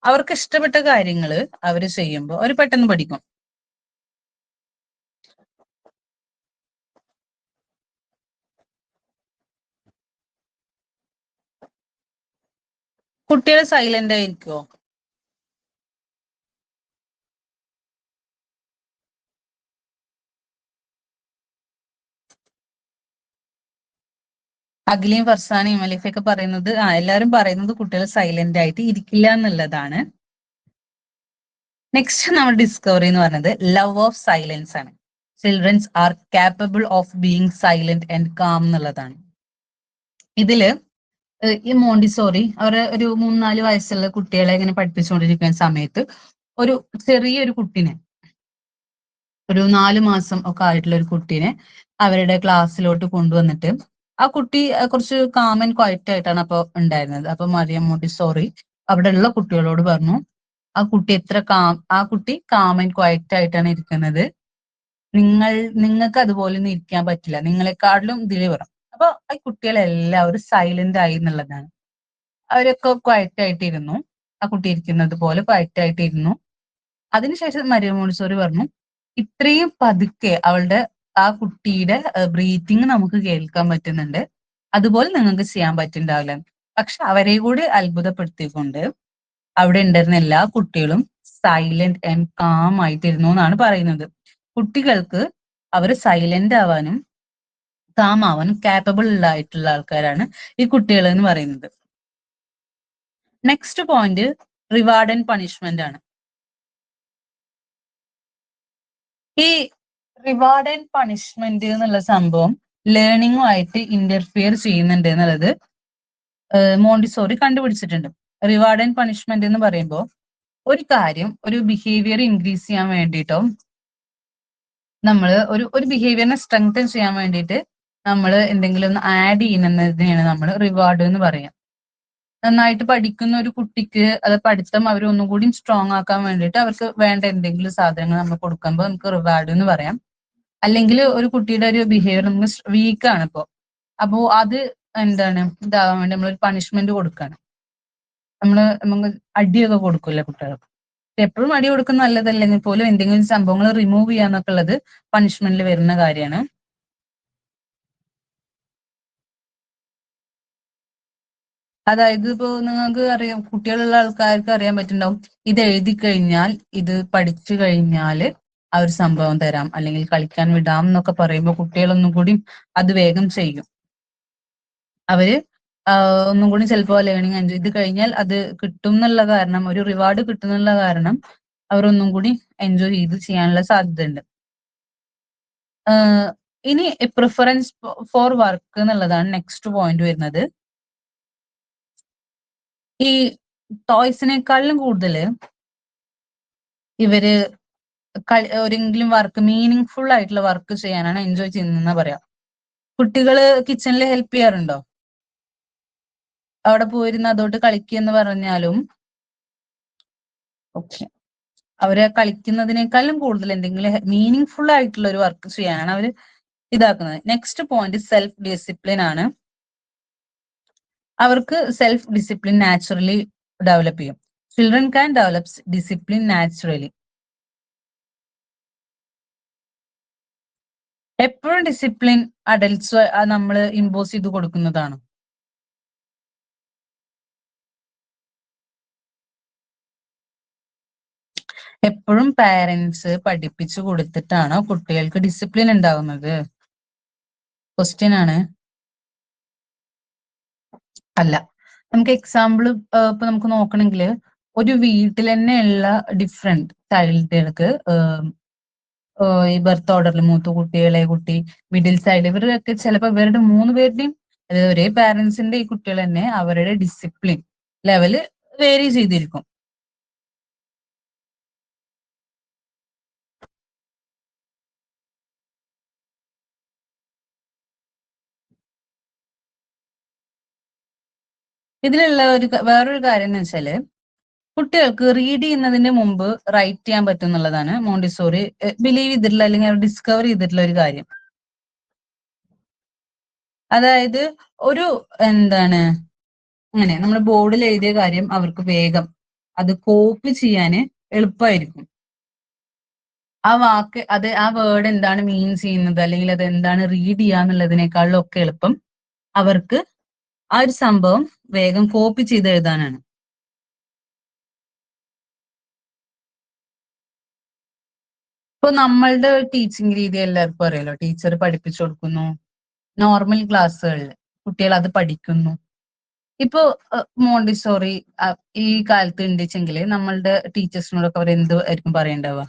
അവർക്ക് ഇഷ്ടപ്പെട്ട കാര്യങ്ങൾ അവർ ചെയ്യുമ്പോൾ അവർ പെട്ടെന്ന് പഠിക്കും. കുട്ടികൾ സൈലന്റ് ആയിരിക്കുമോ? അഖിലയും ഫർസാനയും അലിഫയൊക്കെ പറയുന്നത്, എല്ലാവരും പറയുന്നത് കുട്ടികൾ സൈലന്റ് ആയിട്ട് ഇരിക്കില്ല എന്നുള്ളതാണ്. നെക്സ്റ്റ് നമ്മൾ ഡിസ്കവറി എന്ന് പറഞ്ഞത് ലവ് ഓഫ് സൈലൻസ് ആണ്. Childrens are capable of being silent and calm എന്നുള്ളതാണ്. ഇതില് ഈ മോണ്ടിസോറി ഒരു 3-4 വയസ്സുള്ള കുട്ടികളെ ഇങ്ങനെ പഠിപ്പിച്ചുകൊണ്ടിരിക്കുന്ന സമയത്ത് ഒരു ചെറിയൊരു കുട്ടിനെ, ഒരു 4 മാസം ഒക്കെ ആയിട്ടുള്ള ഒരു കുട്ടീനെ അവരുടെ ക്ലാസ്സിലോട്ട് കൊണ്ടുവന്നിട്ട് ആ കുട്ടി കുറച്ച് കാം ആൻഡ് ക്വയറ്റ് ആയിട്ടാണ് അപ്പൊ ഉണ്ടായിരുന്നത്. അപ്പൊ മറിയം മോണ്ടിസോറി അവിടെയുള്ള കുട്ടികളോട് പറഞ്ഞു, ആ കുട്ടി കാം ആൻഡ് ക്വയറ്റ് ആയിട്ടാണ് ഇരിക്കുന്നത്, നിങ്ങൾക്ക് അതുപോലെ ഒന്നും ഇരിക്കാൻ പറ്റില്ല, നിങ്ങളെക്കാട്ടിലും ഇതിൽ പറയും. അപ്പൊ ആ കുട്ടികളെല്ലാവരും സൈലന്റ് ആയി എന്നുള്ളതാണ്. അവരൊക്കെ ക്വയറ്റ് ആയിട്ടിരുന്നു, ആ കുട്ടി ഇരിക്കുന്നത് പോലെ ക്വയറ്റ് ആയിട്ടിരുന്നു. അതിനുശേഷം മരിയം മോണ്ടിസോറി പറഞ്ഞു, ഇത്രയും പതുക്കെ ആ കുട്ടിയുടെ ബ്രീത്തിങ് നമുക്ക് കേൾക്കാൻ പറ്റുന്നുണ്ട്, അതുപോലെ നിങ്ങൾക്ക് ചെയ്യാൻ പറ്റുന്നുണ്ടാവില്ല. പക്ഷെ അവരെ കൂടി അത്ഭുതപ്പെടുത്തിക്കൊണ്ട് അവിടെ ഉണ്ടായിരുന്ന എല്ലാ കുട്ടികളും സൈലന്റ് ആൻഡ് കാം ആയിട്ടിരുന്നു എന്നാണ് പറയുന്നത്. കുട്ടികൾക്ക് അവർ സൈലന്റ് ആവാനും കാം ആവാനും കാപ്പബിൾ ആയിട്ടുള്ള ആൾക്കാരാണ് ഈ കുട്ടികൾ എന്ന് പറയുന്നത്. Next point reward and punishment ആണ്. ഈ റിവാർഡ് ആൻഡ് പണിഷ്മെന്റ് എന്നുള്ള സംഭവം ലേണിംഗുമായിട്ട് ഇന്റർഫിയർ ചെയ്യുന്നുണ്ട് എന്നുള്ളത് മോണ്ടിസോറി കണ്ടുപിടിച്ചിട്ടുണ്ട്. റിവാർഡ് ആൻഡ് പണിഷ്മെന്റ് എന്ന് പറയുമ്പോൾ ഒരു ബിഹേവിയർ ഇൻക്രീസ് ചെയ്യാൻ വേണ്ടിയിട്ടോ നമ്മൾ ഒരു ബിഹേവിയറിനെ സ്ട്രെങ്തൻ ചെയ്യാൻ വേണ്ടിയിട്ട് നമ്മൾ എന്തെങ്കിലും ഒന്ന് ആഡ് ചെയ്യുന്നതിനെയാണ് നമ്മൾ റിവാർഡ് എന്ന് പറയാം. നന്നായിട്ട് പഠിക്കുന്ന ഒരു കുട്ടിക്ക് അത് പഠിത്തം അവർ ഒന്നും കൂടി സ്ട്രോങ് ആക്കാൻ വേണ്ടിയിട്ട് അവർക്ക് വേണ്ട എന്തെങ്കിലും സാധനങ്ങൾ നമ്മൾ കൊടുക്കുമ്പോൾ നമുക്ക് റിവാർഡ് എന്ന് പറയാം. അല്ലെങ്കിൽ ഒരു കുട്ടിയുടെ ഒരു ബിഹേവിയർ നമുക്ക് വീക്കാണ് ഇപ്പോൾ, അപ്പോൾ അത് ഇതാവാൻ വേണ്ടി നമ്മളൊരു പണിഷ്മെന്റ് കൊടുക്കുകയാണ്. നമുക്ക് അടിയൊക്കെ കൊടുക്കില്ല കുട്ടികൾക്ക്. എപ്പോഴും അടി കൊടുക്കുന്ന നല്ലതല്ലെങ്കിൽ പോലും എന്തെങ്കിലും സംഭവങ്ങൾ റിമൂവ് ചെയ്യാന്നൊക്കെ ഉള്ളത് പണിഷ്മെന്റിൽ വരുന്ന കാര്യമാണ്. അതായത് ഇപ്പോ നിങ്ങൾക്ക് അറിയാം, കുട്ടികളുള്ള ആൾക്കാർക്ക് അറിയാൻ പറ്റുന്നുണ്ടാവും, ഇത് എഴുതി കഴിഞ്ഞാൽ, ഇത് പഠിച്ചു കഴിഞ്ഞാൽ ആ ഒരു സംഭവം തരാം, അല്ലെങ്കിൽ കളിക്കാൻ വിടാം എന്നൊക്കെ പറയുമ്പോൾ കുട്ടികളൊന്നും കൂടി അത് വേഗം ചെയ്യും. അവര് ഒന്നും കൂടി ചിലപ്പോൾ ലേണിംഗ് എൻജോയ് ഇത് കഴിഞ്ഞാൽ അത് കിട്ടും എന്നുള്ള കാരണം, ഒരു റിവാർഡ് കിട്ടും എന്നുള്ള കാരണം അവരൊന്നും കൂടി എൻജോയ് ചെയ്ത് ചെയ്യാനുള്ള സാധ്യത ഉണ്ട്. ഇനി പ്രിഫറൻസ് ഫോർ വർക്ക് എന്നുള്ളതാണ് നെക്സ്റ്റ് പോയിന്റ് വരുന്നത്. ഈ ടോയ്സിനേക്കാളും കൂടുതൽ ഇവര് ഒരെങ്കിലും വർക്ക്, മീനിങ് ഫുൾ ആയിട്ടുള്ള വർക്ക് ചെയ്യാനാണ് എൻജോയ് ചെയ്യുന്നതെന്ന് പറയാം. കുട്ടികള് കിച്ചണിൽ ഹെൽപ്പ് ചെയ്യാറുണ്ടോ? അവിടെ പോയിരുന്ന് അതോട്ട് കളിക്കുക എന്ന് പറഞ്ഞാലും ഓക്കെ, അവര് കളിക്കുന്നതിനേക്കാളും കൂടുതൽ എന്തെങ്കിലും മീനിങ് ഫുൾ ആയിട്ടുള്ള ഒരു വർക്ക് ചെയ്യാനാണ് അവര് ഇതാക്കുന്നത്. നെക്സ്റ്റ് പോയിന്റ് സെൽഫ് ഡിസിപ്ലിൻ ആണ്. അവർക്ക് സെൽഫ് ഡിസിപ്ലിൻ നാച്ചുറലി ഡെവലപ്പ് ചെയ്യും. Children can develop discipline naturally. എപ്പോഴും ഡിസിപ്ലിൻ അഡൽട്സ് നമ്മൾ ഇമ്പോസ് ചെയ്ത് കൊടുക്കുന്നതാണ്. എപ്പോഴും പാരന്റ്സ് പഠിപ്പിച്ചു കൊടുത്തിട്ടാണോ കുട്ടികൾക്ക് ഡിസിപ്ലിൻ ഉണ്ടാവുന്നത്? ക്വസ്റ്റ്യൻ ആണ്. അല്ല. നമുക്ക് എക്സാമ്പിൾ ഇപ്പൊ നമുക്ക് നോക്കണമെങ്കിൽ ഒരു വീട്ടിൽ തന്നെയുള്ള ഡിഫറെന്റ് ചൈൽഡുകൾക്ക് ഈ ബർത്ത് ഓർഡറിൽ മൂത്ത കുട്ടി, ഇളയ കുട്ടി, മിഡിൽ ചൈൽഡ്, ഇവരൊക്കെ ചിലപ്പോൾ ഇവരുടെ 3 പേരുടെയും, അതായത് ഒരേ പാരന്റ്സിന്റെ ഈ കുട്ടികൾ തന്നെ അവരുടെ ഡിസിപ്ലിൻ ലെവല് വേരി ചെയ്തിരിക്കും. ഇതിലുള്ള വേറൊരു കാര്യം എന്ന് വെച്ചാല് കുട്ടികൾക്ക് റീഡ് ചെയ്യുന്നതിന് മുമ്പ് റൈറ്റ് ചെയ്യാൻ പറ്റും എന്നുള്ളതാണ് മോണ്ടിസോറി ബിലീവ് ചെയ്തിട്ടുള്ള അല്ലെങ്കിൽ അവർ ഡിസ്കവർ ചെയ്തിട്ടുള്ള ഒരു കാര്യം. അതായത് ഒരു എന്താണ് അങ്ങനെ നമ്മൾ ബോർഡിൽ എഴുതിയ കാര്യം അവർക്ക് വേഗം അത് കോപ്പി ചെയ്യാന് എളുപ്പമായിരിക്കും. ആ വാക്ക് ആ വേർഡ് എന്താണ് മീൻ ചെയ്യുന്നത് അല്ലെങ്കിൽ അത് എന്താണ് റീഡ് ചെയ്യാന്നുള്ളതിനേക്കാളും ഒക്കെ എളുപ്പം അവർക്ക് ആ ഒരു സംഭവം വേഗം കോപ്പി ചെയ്ത് എഴുതാനാണ്. ഇപ്പൊ നമ്മളുടെ ടീച്ചിങ് രീതി എല്ലാവർക്കും അറിയാലോ. ടീച്ചർ പഠിപ്പിച്ചു കൊടുക്കുന്നു, നോർമൽ ക്ലാസ്സുകളിൽ കുട്ടികൾ അത് പഠിക്കുന്നു. ഇപ്പോ മോണ്ടിസോറി ഈ കാലത്ത് ഉണ്ടെച്ചെങ്കിൽ നമ്മളുടെ ടീച്ചേഴ്സിനോടൊക്കെ അവർ എന്ത് ആയിരിക്കും പറയേണ്ടാവുക?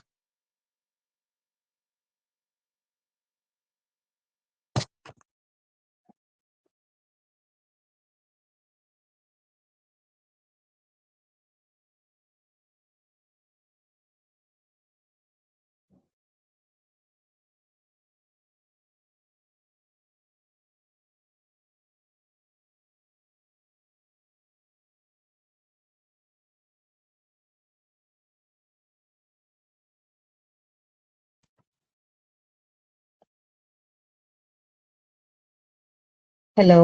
ഹലോ,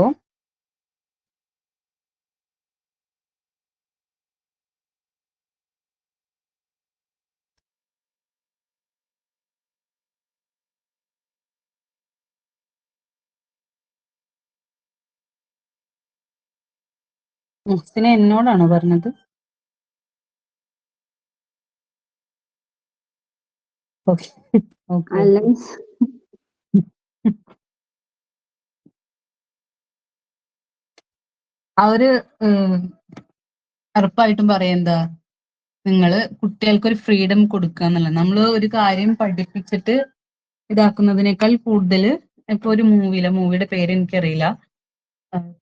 മുഹ്സിന എന്നോടാണോ പറഞ്ഞത്? Okay okay. അല്ല മിസ്. അവര് ഉറപ്പായിട്ടും പറയാ നിങ്ങള് കുട്ടികൾക്കൊരു ഫ്രീഡം കൊടുക്കുക എന്നുള്ള. നമ്മൾ ഒരു കാര്യം പഠിപ്പിച്ചിട്ട് ഇതാക്കുന്നതിനേക്കാൾ കൂടുതൽ ഇപ്പൊ ഒരു മൂവിയുടെ പേര് എനിക്കറിയില്ല,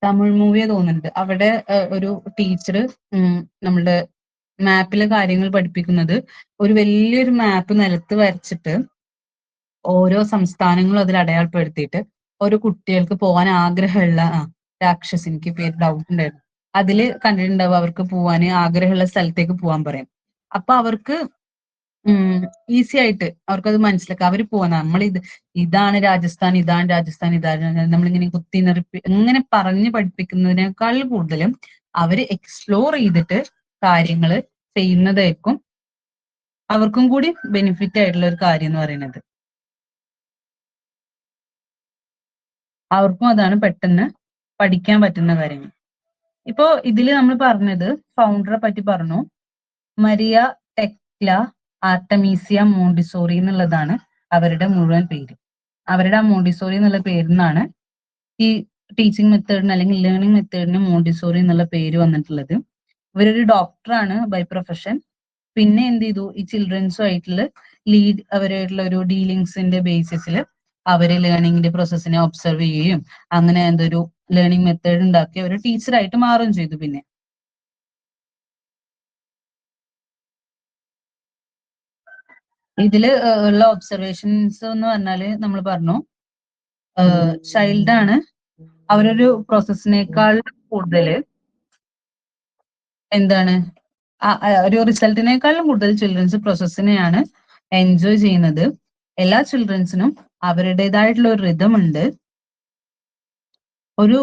തമിഴ് മൂവിയെ തോന്നുന്നുണ്ട്. അവിടെ ഒരു ടീച്ചർ നമ്മുടെ മാപ്പിലെ കാര്യങ്ങൾ പഠിപ്പിക്കുന്നത് ഒരു വലിയൊരു മാപ്പ് നിലത്ത് വരച്ചിട്ട് ഓരോ സംസ്ഥാനങ്ങളും അതിൽ അടയാളപ്പെടുത്തിയിട്ട് ഓരോ കുട്ടികൾക്ക് പോകാൻ ആഗ്രഹമുള്ള രാക്ഷസ്, എനിക്ക് പേര് ഡൗട്ട് ഉണ്ടായിരുന്നു, അതില് കണ്ടിട്ടുണ്ടാവും അവർക്ക് പോവാന് ആഗ്രഹമുള്ള സ്ഥലത്തേക്ക് പോകാൻ പറയും. അപ്പൊ അവർക്ക് ഈസി ആയിട്ട് അവർക്കത് മനസ്സിലാക്കാം. അവർ പോവാ ഇതാണ് രാജസ്ഥാൻ, ഇതാണ് രാജസ്ഥാൻ, ഇതാണ് നമ്മളിങ്ങനെ കുത്തിനിറപ്പി ഇങ്ങനെ പറഞ്ഞ് പഠിപ്പിക്കുന്നതിനേക്കാൾ കൂടുതലും അവര് എക്സ്പ്ലോർ ചെയ്തിട്ട് കാര്യങ്ങൾ ചെയ്യുന്നതായിരിക്കും അവർക്കും കൂടി ബെനിഫിറ്റ് ആയിട്ടുള്ള ഒരു കാര്യം എന്ന് പറയുന്നത്. അവർക്കും അതാണ് പെട്ടെന്ന് പഠിക്കാൻ പറ്റുന്ന കാര്യങ്ങൾ. ഇപ്പോ ഇതിൽ നമ്മൾ പറഞ്ഞത് ഫൗണ്ടറെ പറ്റി പറഞ്ഞു. മരിയ ടെക്ല ആർട്ടമീസിയ മോണ്ടിസോറി എന്നുള്ളതാണ് അവരുടെ മുഴുവൻ പേര്. അവരുടെ ആ മോണ്ടിസോറി എന്നുള്ള പേരിൽ നിന്നാണ് ഈ ടീച്ചിങ് മെത്തേഡിന് അല്ലെങ്കിൽ ലേണിംഗ് മെത്തേഡിന് മോണ്ടിസോറി എന്നുള്ള പേര് വന്നിട്ടുള്ളത്. ഇവരൊരു ഡോക്ടറാണ് ബൈ പ്രൊഫഷൻ. പിന്നെ എന്ത് ചെയ്തു, ഈ ചിൽഡ്രൻസുമായിട്ടുള്ള അവരായിട്ടുള്ള ഒരു ഡീലിങ്സിന്റെ ബേസിസിൽ അവര് ലേണിംഗിന്റെ പ്രോസസ്സിനെ ഒബ്സർവ് ചെയ്യുകയും അങ്ങനെ എന്തൊരു ലേണിംഗ് മെത്തേഡ് ഉണ്ടാക്കി അവർ ടീച്ചറായിട്ട് മാറുകയും ചെയ്തു. പിന്നെ ഇതില് ഉള്ള ഒബ്സർവേഷൻസ് എന്ന് പറഞ്ഞാല് നമ്മൾ പറഞ്ഞു ചൈൽഡാണ് അവരൊരു പ്രോസസ്സിനേക്കാൾ കൂടുതൽ എന്താണ് ഒരു റിസൾട്ടിനേക്കാളും കൂടുതൽ ചിൽഡ്രൻസ് പ്രോസസ്സിനെയാണ് എൻജോയ് ചെയ്യുന്നത്. എല്ലാ ചിൽഡ്രൻസിനും അവരുടേതായിട്ടുള്ള ഒരു റിതം ഉണ്ട്. ഒരു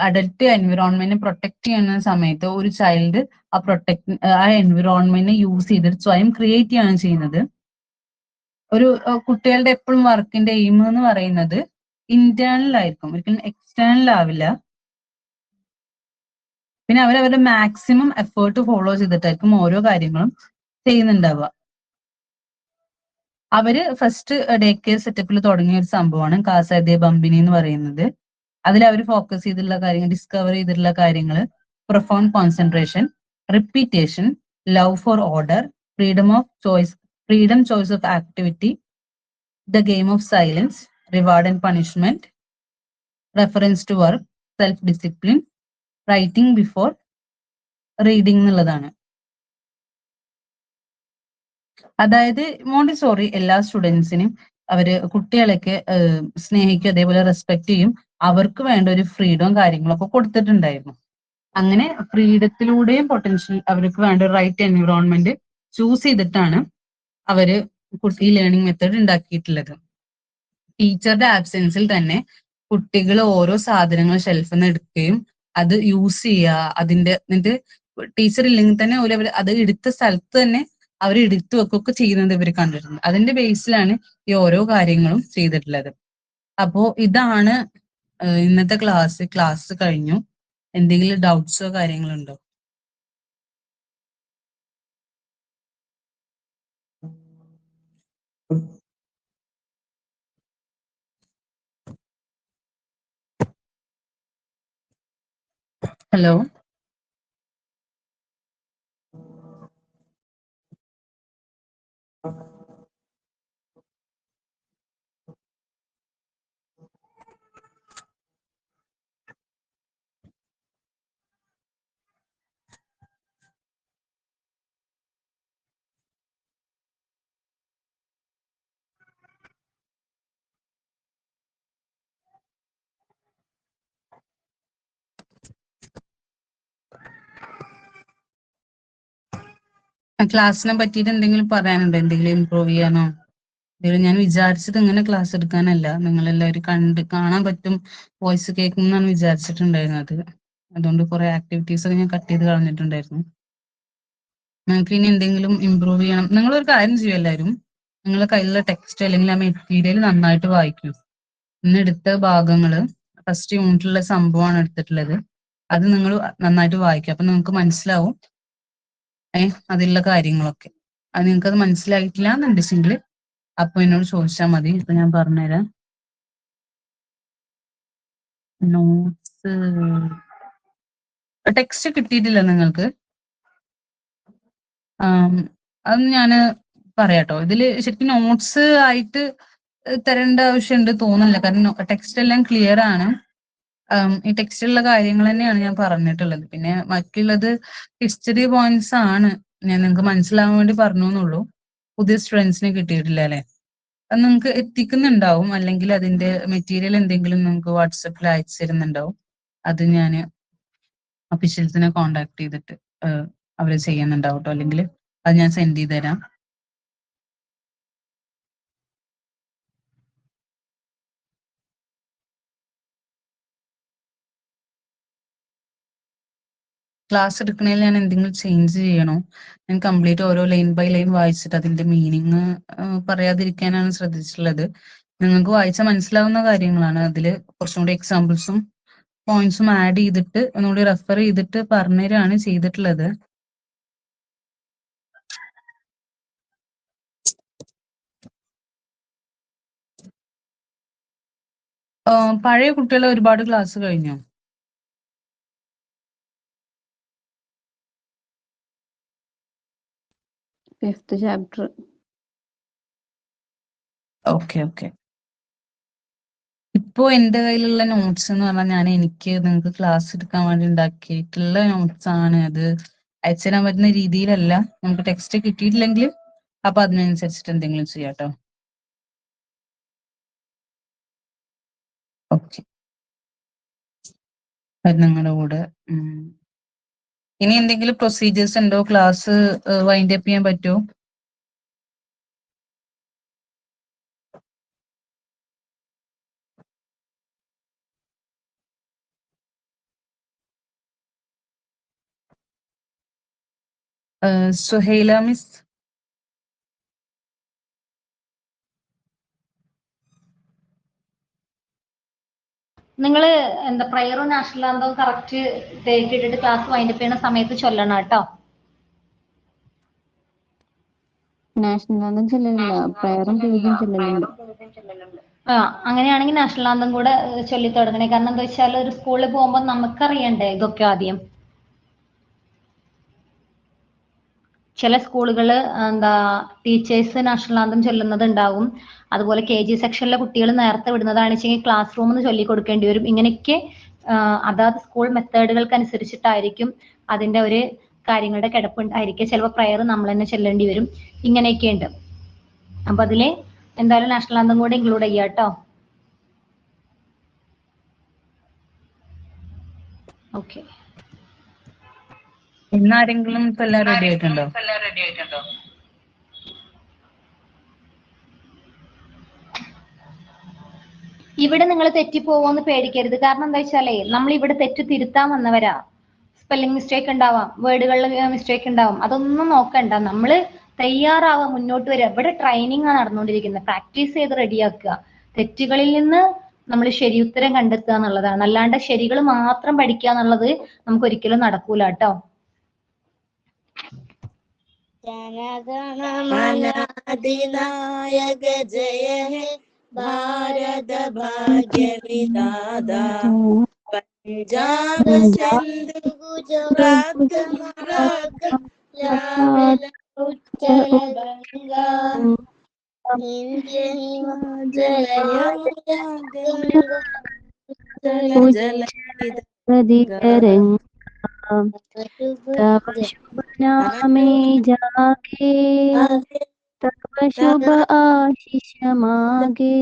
അഡൽട്ട് എൻവിറോൺമെന്റിനെ പ്രൊട്ടക്ട് ചെയ്യുന്ന സമയത്ത് ഒരു ചൈൽഡ് ആ എൻവിറോൺമെന്റിനെ യൂസ് ചെയ്തിട്ട് സ്വയം ക്രിയേറ്റ് ചെയ്യാണ് ചെയ്യുന്നത്. ഒരു കുട്ടികളുടെ എപ്പോഴും വർക്കിന്റെ എയിം എന്ന് പറയുന്നത് ഇന്റേണൽ ആയിരിക്കും, ഒരിക്കലും എക്സ്റ്റേണൽ ആവില്ല. പിന്നെ അവരവരുടെ മാക്സിമം എഫേർട്ട് ഫോളോ ചെയ്തിട്ടായിരിക്കും ഓരോ കാര്യങ്ങളും ചെയ്യുന്നുണ്ടാവുക. അവര് ഫസ്റ്റ് ഡേ കെയർ സെറ്റപ്പിൽ തുടങ്ങിയ ഒരു സംഭവമാണ് കാസ ദെ ബംബിനി എന്ന് പറയുന്നത്. അതിൽ അവർ ഫോക്കസ് ചെയ്തിട്ടുള്ള കാര്യങ്ങൾ, ഡിസ്കവർ ചെയ്തിട്ടുള്ള കാര്യങ്ങൾ profound concentration, repetition, love for order, freedom choice of activity, the game of silence, reward and punishment, reference to work, self discipline, writing before reading എന്നുള്ളതാണ്. അതായത് മോണ്ടിസോറി എല്ലാ സ്റ്റുഡൻസിനും അവര് കുട്ടികളെയൊക്കെ സ്നേഹിക്കും, അതേപോലെ റെസ്പെക്ട് ചെയ്യും. അവർക്ക് വേണ്ട ഒരു ഫ്രീഡവും കാര്യങ്ങളൊക്കെ കൊടുത്തിട്ടുണ്ടായിരുന്നു. അങ്ങനെ ഫ്രീഡത്തിലൂടെയും പൊട്ടൻഷ്യൽ അവർക്ക് വേണ്ട റൈറ്റ് എൻവിറോൺമെന്റ് ചൂസ് ചെയ്തിട്ടാണ് അവര് ഈ ലേണിംഗ് മെത്തേഡ് ഉണ്ടാക്കിയിട്ടുള്ളത്. ടീച്ചറുടെ ആബ്സെൻസിൽ തന്നെ കുട്ടികൾ ഓരോ സാധനങ്ങൾ ഷെൽഫിൽ നിന്ന് എടുക്കുകയും അത് യൂസ് ചെയ്യുക, അതിന്റെ എന്നിട്ട് ടീച്ചർ ഇല്ലെങ്കിൽ തന്നെ അത് എടുത്ത സ്ഥലത്ത് തന്നെ അവർ എടുത്തു വെക്കുകയൊക്കെ ചെയ്യുന്നത് ഇവർ കണ്ടിട്ടുണ്ട്. അതിന്റെ ബേസിലാണ് ഈ ഓരോ കാര്യങ്ങളും ചെയ്തിട്ടുള്ളത്. അപ്പോ ഇതാണ് ഇന്നത്തെ ക്ലാസ് കഴിഞ്ഞു. എന്തെങ്കിലും ഡൗട്ട്സോ കാര്യങ്ങളുണ്ടോ? ഹലോ. ക്ലാസ്സിനെ പറ്റിയിട്ട് എന്തെങ്കിലും പറയാനുണ്ടോ? എന്തെങ്കിലും ഇമ്പ്രൂവ് ചെയ്യാനോ? എന്തെങ്കിലും? ഞാൻ വിചാരിച്ചത് ഇങ്ങനെ ക്ലാസ് എടുക്കാനല്ല, നിങ്ങളെല്ലാവരും കാണാൻ പറ്റും, വോയിസ് കേൾക്കും എന്നാണ് വിചാരിച്ചിട്ടുണ്ടായിരുന്നത്. അതുകൊണ്ട് കുറെ ആക്ടിവിറ്റീസ് ഒക്കെ ഞാൻ കട്ട് ചെയ്ത് കളഞ്ഞിട്ടുണ്ടായിരുന്നു. നിങ്ങൾക്ക് ഇനി എന്തെങ്കിലും ഇമ്പ്രൂവ് ചെയ്യണം, നിങ്ങളൊരു കാര്യം ചെയ്യും എല്ലാവരും, നിങ്ങളുടെ കയ്യിലുള്ള ടെക്സ്റ്റ് അല്ലെങ്കിൽ ആ മെറ്റീരിയൽ നന്നായിട്ട് വായിക്കൂ. ഇന്ന് എടുത്ത ഭാഗങ്ങള് ഫസ്റ്റ് യൂണിറ്റിലുള്ള സംഭവമാണ് എടുത്തിട്ടുള്ളത്. അത് നിങ്ങൾ നന്നായിട്ട് വായിക്കുക. അപ്പൊ നിങ്ങൾക്ക് മനസ്സിലാവും അതിലുള്ള കാര്യങ്ങളൊക്കെ. അത് നിങ്ങൾക്ക് അത് മനസ്സിലായിട്ടില്ല എന്നുണ്ടെങ്കിൽ അപ്പൊ എന്നോട് ചോദിച്ചാൽ മതി. ഇപ്പൊ ഞാൻ പറഞ്ഞുതരാം. നോട്ട്സ് ടെക്സ്റ്റ് കിട്ടിയിട്ടില്ല നിങ്ങൾക്ക്? അത് ഞാൻ പറയാട്ടോ. ഇതില് ശരിക്കും നോട്ട്സ് ആയിട്ട് തരേണ്ട ആവശ്യമുണ്ട് തോന്നുന്നില്ല, കാരണം ടെക്സ്റ്റ് എല്ലാം ക്ലിയർ ആണ്. ഈ ടെക്സ്റ്റിലുള്ള കാര്യങ്ങൾ തന്നെയാണ് ഞാൻ പറഞ്ഞിട്ടുള്ളത്. പിന്നെ മറ്റുള്ളത് ഹിസ്റ്ററി പോയിന്റ്സ് ആണ്, ഞാൻ നിങ്ങൾക്ക് മനസ്സിലാവാൻ വേണ്ടി പറഞ്ഞു എന്നുള്ളൂ. പുതിയ സ്റ്റുഡൻസിനെ കിട്ടിയിട്ടില്ല അല്ലെ? അത് നിങ്ങൾക്ക് എത്തിക്കുന്നുണ്ടാവും, അല്ലെങ്കിൽ അതിന്റെ മെറ്റീരിയൽ എന്തെങ്കിലും നിങ്ങൾക്ക് വാട്സപ്പിൽ അയച്ചു തരുന്നുണ്ടാവും. അത് ഞാൻ ഒഫീഷ്യൽസിനെ കോണ്ടാക്ട് ചെയ്തിട്ട് അവർ ചെയ്യുന്നുണ്ടാവും കേട്ടോ, അല്ലെങ്കിൽ അത് ഞാൻ സെൻഡ് ചെയ്ത് തരാം. ക്ലാസ് എടുക്കണേൽ ഞാൻ എന്തെങ്കിലും ചേഞ്ച് ചെയ്യണോ? ഞാൻ കംപ്ലീറ്റ് ഓരോ ലൈൻ ബൈ ലൈൻ വായിച്ചിട്ട് അതിന്റെ മീനിങ് പറയാതിരിക്കാനാണ് ശ്രദ്ധിച്ചിട്ടുള്ളത്. നിങ്ങൾക്ക് വായിച്ചാൽ മനസ്സിലാവുന്ന കാര്യങ്ങളാണ്. അതിൽ കുറച്ചും കൂടി എക്സാമ്പിൾസും പോയിന്റ്സും ആഡ് ചെയ്തിട്ട് ഒന്നുകൂടി റെഫർ ചെയ്തിട്ട് പറഞ്ഞുതരാണ് ചെയ്തിട്ടുള്ളത്. പഴയ കുട്ടികളെ ഒരുപാട് ക്ലാസ് കഴിഞ്ഞു. Fifth chapter. ഓക്കെ. ഇപ്പോ എന്റെ കയ്യിലുള്ള നോട്ട്സ് എന്ന് പറഞ്ഞാൽ എനിക്ക് നിങ്ങൾക്ക് ക്ലാസ് എടുക്കാൻ വേണ്ടി ഉണ്ടാക്കിയിട്ടുള്ള നോട്ട്സ് ആണ്. അത് അയച്ചു തരാൻ പറ്റുന്ന രീതിയിലല്ല. നമുക്ക് ടെക്സ്റ്റ് കിട്ടിയിട്ടില്ലെങ്കിൽ അപ്പൊ അതിനനുസരിച്ചിട്ട് എന്തെങ്കിലും ചെയ്യാം കേട്ടോ. ഓക്കെ, നിങ്ങളുടെ കൂടെ ഇനി എന്തെങ്കിലും പ്രൊസീജിയേഴ്സ് ഉണ്ടോ? ക്ലാസ് വൈൻഡ് അപ്പ് ചെയ്യാൻ പറ്റുമോ? സുഹൈല മിസ്. നിങ്ങൾ എന്താ പ്രയറും നാഷണൽ ആന്തവും കറക്റ്റ് ഡേറ്റ് ഇട്ടിട്ട് ക്ലാസ് വൈൻഡപ്പ് ചെയ്യുന്ന സമയത്ത് ചൊല്ലണം കേട്ടോ. നാഷണൽ ആന്തം ചെല്ലലില്ല, പ്രയറും പേജും ചെല്ലലുണ്ട്. അങ്ങനെയാണെങ്കിൽ നാഷണൽ ആന്തം കൂടെ ചൊല്ലി തുടങ്ങണേ. കാരണം എന്താ വെച്ചാൽ ഒരു സ്കൂളിൽ പോകുമ്പോൾ നമുക്കറിയണ്ടേ ഇതൊക്കെ ആദ്യം. ചില സ്കൂളുകൾ എന്താ ടീച്ചേഴ്സ് നാഷണൽ ആന്തം ചൊല്ലുന്നത് ഉണ്ടാവും. അതുപോലെ KG സെക്ഷനിലെ കുട്ടികൾ നേരത്തെ വിടുന്നതാണ് വെച്ചെങ്കിൽ ക്ലാസ് റൂമിൽ നിന്ന് ചൊല്ലി കൊടുക്കേണ്ടി വരും. ഇങ്ങനെയൊക്കെ അതാത് സ്കൂൾ മെത്തേഡുകൾക്ക് അനുസരിച്ചിട്ടായിരിക്കും അതിന്റെ ഒരു കാര്യങ്ങളുടെ കിടപ്പുണ്ടായിരിക്കും. ചിലപ്പോൾ പ്രയർ നമ്മൾ തന്നെ ചെല്ലേണ്ടി വരും. ഇങ്ങനെയൊക്കെ ഉണ്ട്. അപ്പൊ അതില് എന്തായാലും നാഷണൽ ആന്തം കൂടെ ഇൻക്ലൂഡ് ചെയ്യാം കേട്ടോ. ഓക്കെ. ഇന്നാരെങ്കിലും ഇപ്പൊ എല്ലാം റെഡി ആയിട്ടുണ്ടോ? ഇവിടെ നിങ്ങൾ തെറ്റിപ്പോവോന്ന് പേടിക്കരുത്. കാരണം എന്താ വെച്ചാലേ നമ്മൾ ഇവിടെ തെറ്റ് തിരുത്താൻ വന്നവരാ. സ്പെല്ലിംഗ് മിസ്റ്റേക്ക് ഉണ്ടാവാം, വേർഡുകളിൽ മിസ്റ്റേക്ക് ഉണ്ടാവും, അതൊന്നും നോക്കണ്ട. നമ്മൾ തയ്യാറാവാ, മുന്നോട്ട് വരിക. ഇവിടെ ട്രെയിനിങ് ആണ് നടന്നുകൊണ്ടിരിക്കുന്നത്. പ്രാക്ടീസ് ചെയ്ത് റെഡിയാക്കുക. തെറ്റുകളിൽ നിന്ന് നമ്മൾ ശരിയുത്തരം കണ്ടെത്തുക എന്നുള്ളതാണ്. അല്ലാണ്ട് ശരികൾ മാത്രം പഠിക്കുക എന്നുള്ളത് നമുക്ക് ഒരിക്കലും നടക്കൂല കേട്ടോ. ജനഗണമനാധിനായക ജയ ഹേ ഭാരത ഭാഗ്യ വിധാത പഞ്ചാബ് സിന്ധു ഗുജറാത്ത് മറാഠ ദ്രാവിഡ ഉത്തര ഗംഗ ഇന്ത്യ ഹിമാചല तव शुभ नामे जागे, तव शुभ आशीष मागे,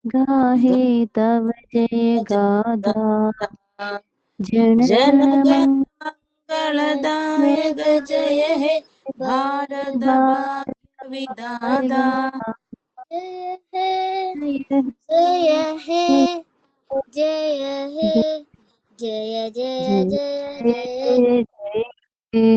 गाहे तव जय गाथा जन गण मंगलदायक जय हे भारत भाग्य विधाता जय हे जय हे जय जय जय जय जय